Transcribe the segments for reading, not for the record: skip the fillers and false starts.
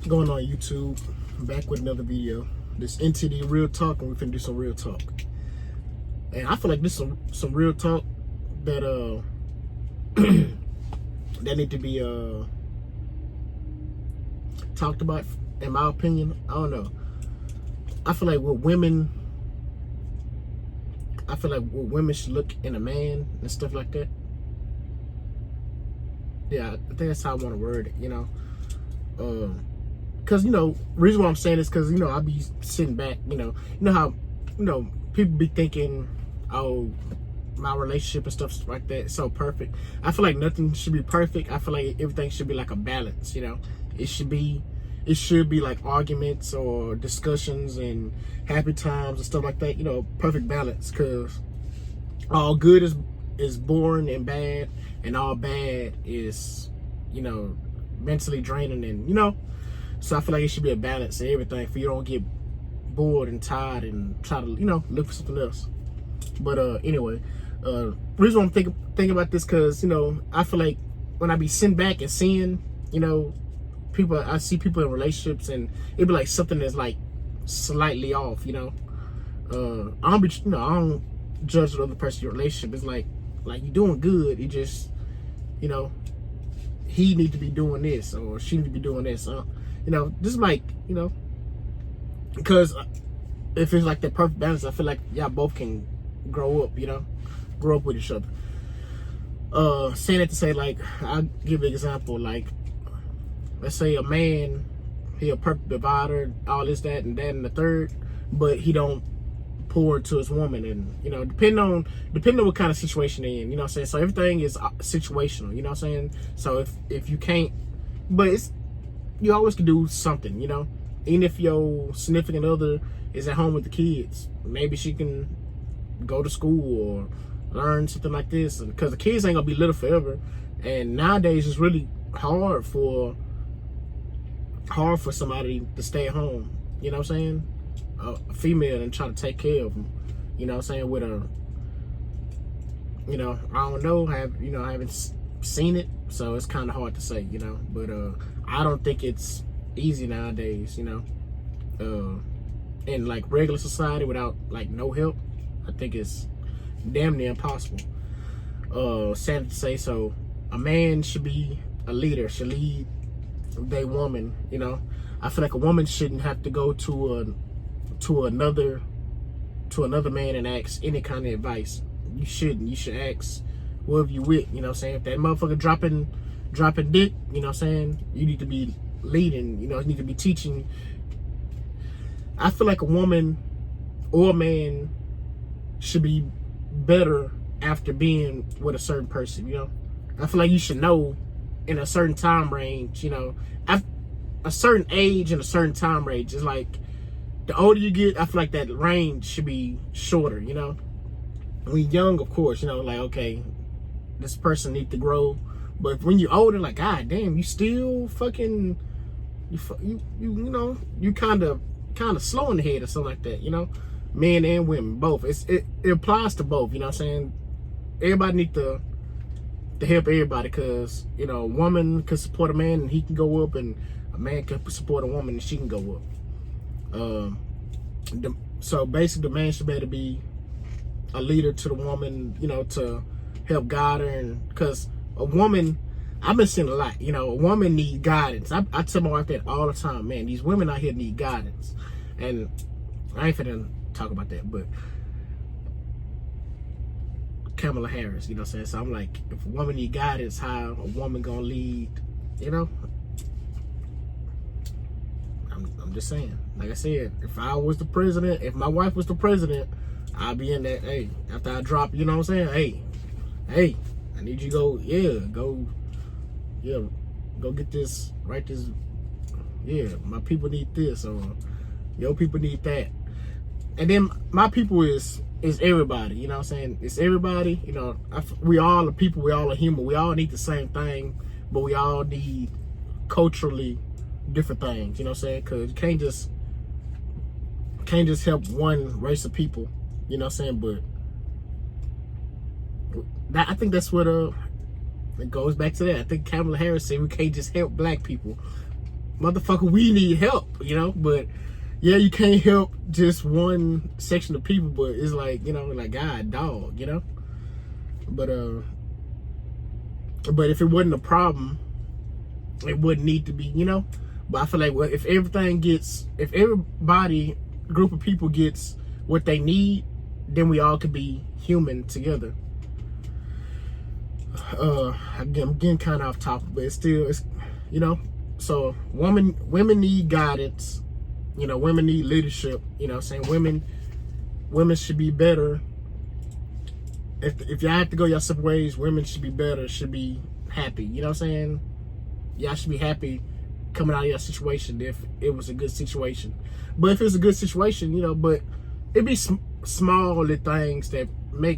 Going on YouTube, back with another video. This NTD real talk, and we finna do some real talk. And I feel like this is some real talk that that need to be talked about. In my opinion, I don't know. I feel like what women should look in a man and stuff like that. Yeah, I think that's how I want to word it. Cause reason why I'm saying this, cause I be sitting back, how people be thinking, oh, my relationship and stuff like that is so perfect. I feel like nothing should be perfect. I feel like everything should be like a balance. It should be like arguments or discussions and happy times and stuff like that. Perfect balance. Cause all good is boring and bad, and all bad is mentally draining, and so I feel like it should be a balance in everything, for you don't get bored and tired and try to look for something else. But anyway, reason why I'm thinking about this, because I feel like when I be sitting back and seeing people, I see people in relationships, and it be like something that's like slightly off. I don't judge the other person's relationship. It's like you're doing good. It just he need to be doing this, or she need to be doing this. Just like because if it's like the perfect balance, I feel like y'all both can grow up. Grow up with each other. Saying that to say, like, I'll give an example. Like, let's say a man, he a perfect provider, all this, that, and the third, but he don't pour into his woman, and depending on what kind of situation they're in, what I'm saying. So everything is situational, what I'm saying. So if you can't, but you always can do something, even if your significant other is at home with the kids, maybe she can go to school or learn something like this, because the kids ain't gonna be little forever, and nowadays it's really hard for somebody to stay at home, what I'm saying, a female, and try to take care of them, what I'm saying, with a, I don't know, I haven't seen it, so it's kind of hard to say, but I don't think it's easy nowadays, in like regular society without like no help. I think it's damn near impossible. Sad to say. So a man should be a leader, should lead their woman. I feel like a woman shouldn't have to go to another man and ask any kind of advice. You shouldn't. You should ask whoever you with. What I'm saying. If that motherfucker dropping dick, what I'm saying, you need to be leading. You need to be teaching. I feel like a woman or a man should be better after being with a certain person. I feel like you should know in a certain time range. At a certain age and a certain time range. It's like the older you get, I feel like that range should be shorter. When you're young, of course, like, okay, this person needs to grow. But when you're older, like, god damn, you still fucking you kind of slow in the head or something like that. Men and women, both. It applies to both. What I'm saying. Everybody need to help everybody, because a woman can support a man and he can go up, and a man can support a woman and she can go up. So basically, the man should better be a leader to the woman, to help guide her, and because a woman, I've been seeing a lot. A woman need guidance. I tell my wife that all the time. Man, these women out here need guidance, and I ain't finna talk about that, but Kamala Harris, what I'm saying. So I'm like, if a woman need guidance, how a woman gonna lead? I'm just saying. Like I said, if I was the president, if my wife was the president, I'd be in that. Hey, after I drop, what I'm saying. Hey, I need you to go get this, write this. Yeah, my people need this, or your people need that. And then my people is everybody, what I'm saying? It's everybody, we all are people, we all are human, we all need the same thing, but we all need culturally different things, what I'm saying? Because you can't just help one race of people, what I'm saying? But I think that's what it goes back to that. I think Kamala Harris said we can't just help black people. motherfucker, we need help, you know. But yeah, you can't help just one section of people, but it's like, you know, like, God, dog, you know. But if it wasn't a problem, it wouldn't need to be, you know. But I feel like, well, if everybody, group of people gets what they need, then we all could be human together. I'm getting kind of off topic, but it's you know. So women need guidance, you know. Women need leadership, you know. Saying women should be better. If y'all have to go your separate ways, women should be better, should be happy. You know what I'm saying? Y'all should be happy coming out of your situation if it was a good situation. But if it's a good situation, you know, but it'd be small little things that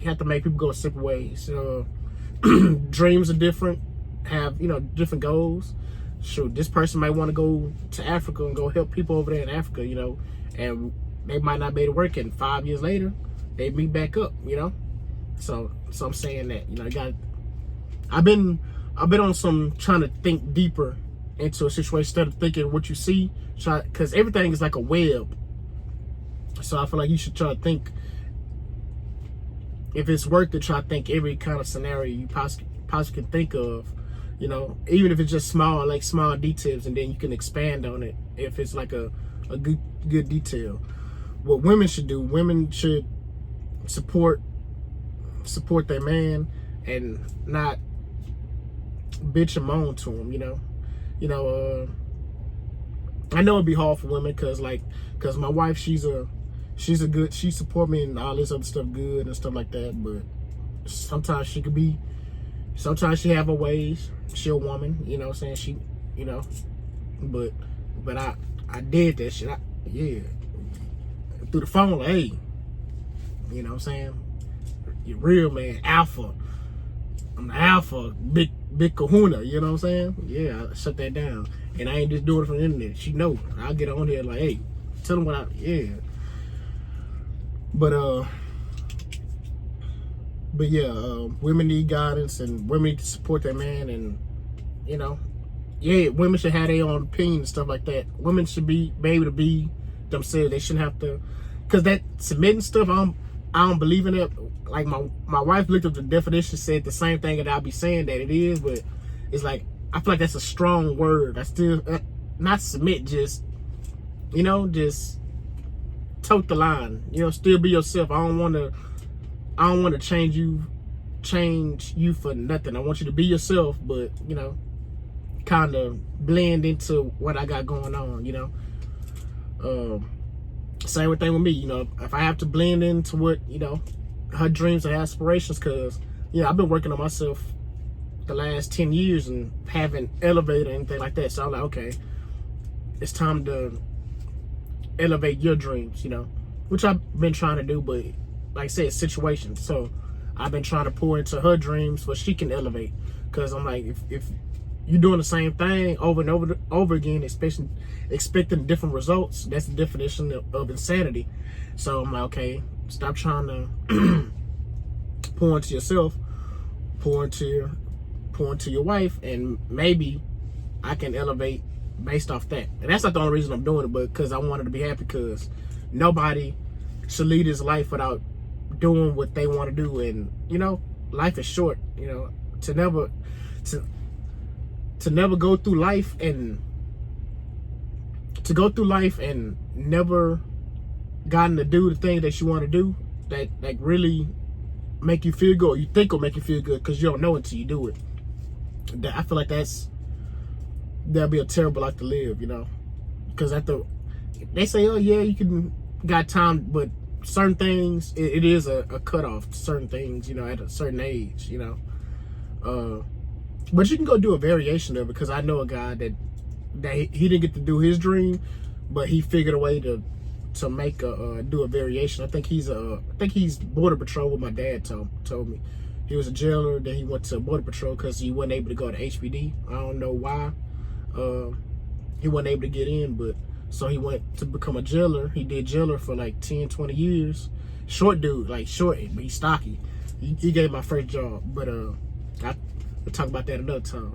have to make people go separate ways. Dreams are different, have, you know, different goals. Sure, this person might want to go to Africa and go help people over there in Africa, you know, and they might not be able to work, and 5 years later they meet back up, you know. So I'm saying that, you know, I've been on some trying to think deeper into a situation instead of thinking what you see, because everything is like a web. So I feel like you should try to think, if it's worth it, try to think every kind of scenario you possibly can think of, you know, even if it's just small details, and then you can expand on it if it's like a good detail. What women should do, women should support their man and not bitch and moan to him, you know. I know it'd be hard for women because my wife, she support me and all this other stuff good and stuff like that, but sometimes she have her ways. She a woman, you know what I'm saying? She, you know, but I did that shit. Yeah. Through the phone, like, hey, you know what I'm saying? You're real, man. Alpha. I'm the alpha. Big kahuna, you know what I'm saying? Yeah, I shut that down. And I ain't just doing it from the internet. She know. I'll get on here like, hey, tell them what yeah. But yeah, women need guidance, and women need to support their man, and, you know, yeah, women should have their own opinion and stuff like that. Women should be able to be themselves. They shouldn't have to, because that submitting stuff, I don't believe in it. Like my wife looked up the definition, said the same thing that I'll be saying that it is, but it's like, I feel like that's a strong word. I still, not submit, just, you know, just tote the line, you know, still be yourself. I don't want to change you for nothing. I want you to be yourself, but, you know, kind of blend into what I got going on, you know. Same thing with me, you know, if I have to blend into what, you know, her dreams and aspirations, because, you know, I've been working on myself the last 10 years and haven't elevated or anything like that. So I'm like, okay, it's time to elevate your dreams, you know, which I've been trying to do, but like I said, situations. So I've been trying to pour into her dreams so she can elevate, because I'm like, if you're doing the same thing over and over again, expecting different results, that's the definition of insanity. So I'm like, okay, stop trying to pour into yourself, pour into your wife, and maybe I can elevate based off that. And that's not the only reason I'm doing it, but because I wanted to be happy, because nobody should lead his life without doing what they want to do. And, you know, life is short, you know, to never go through life and never gotten to do the thing that you want to do that really make you feel good, or you think will make you feel good, because you don't know until you do it. I feel like that'd be a terrible life to live, you know, because they say, oh yeah, you can got time, but certain things, it is a cutoff to certain things, you know, at a certain age, you know. But you can go do a variation of it, because I know a guy that he didn't get to do his dream, but he figured a way to make do a variation. I think he's Border Patrol. What my dad told me, he was a jailer. Then he went to Border Patrol because he wasn't able to go to HPD. I don't know why. He wasn't able to get in, but so he went to become a jailer. He did jailer for like 10, 20 years. Short dude, like short, but he's stocky. He gave my first job, but we'll talk about that another time.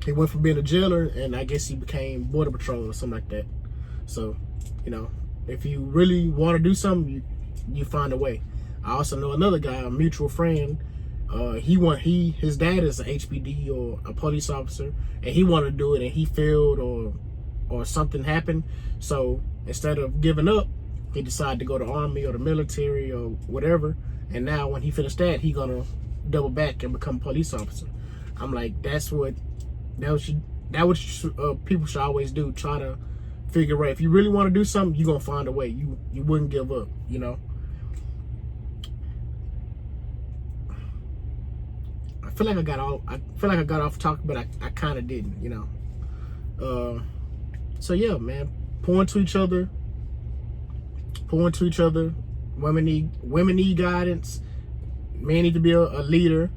he went from being a jailer, and I guess he became Border Patrol or something like that. So, you know, if you really want to do something, you find a way. I also know another guy, a mutual friend. His dad is an HPD or a police officer, and he wanted to do it, and he failed, or something happened. So instead of giving up, he decided to go to the Army or the military or whatever. And now when he finished that, he gonna double back and become a police officer. I'm like, that what people should always do. Try to figure out, if you really want to do something, you're gonna find a way. You wouldn't give up, you know. I feel like I got off topic, but I kind of didn't, you know. So yeah, man, pour into each other. Women need guidance. Men need to be a leader.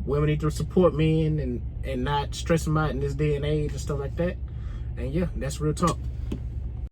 Women need to support men and not stress them out in this day and age and stuff like that. And yeah, that's real talk.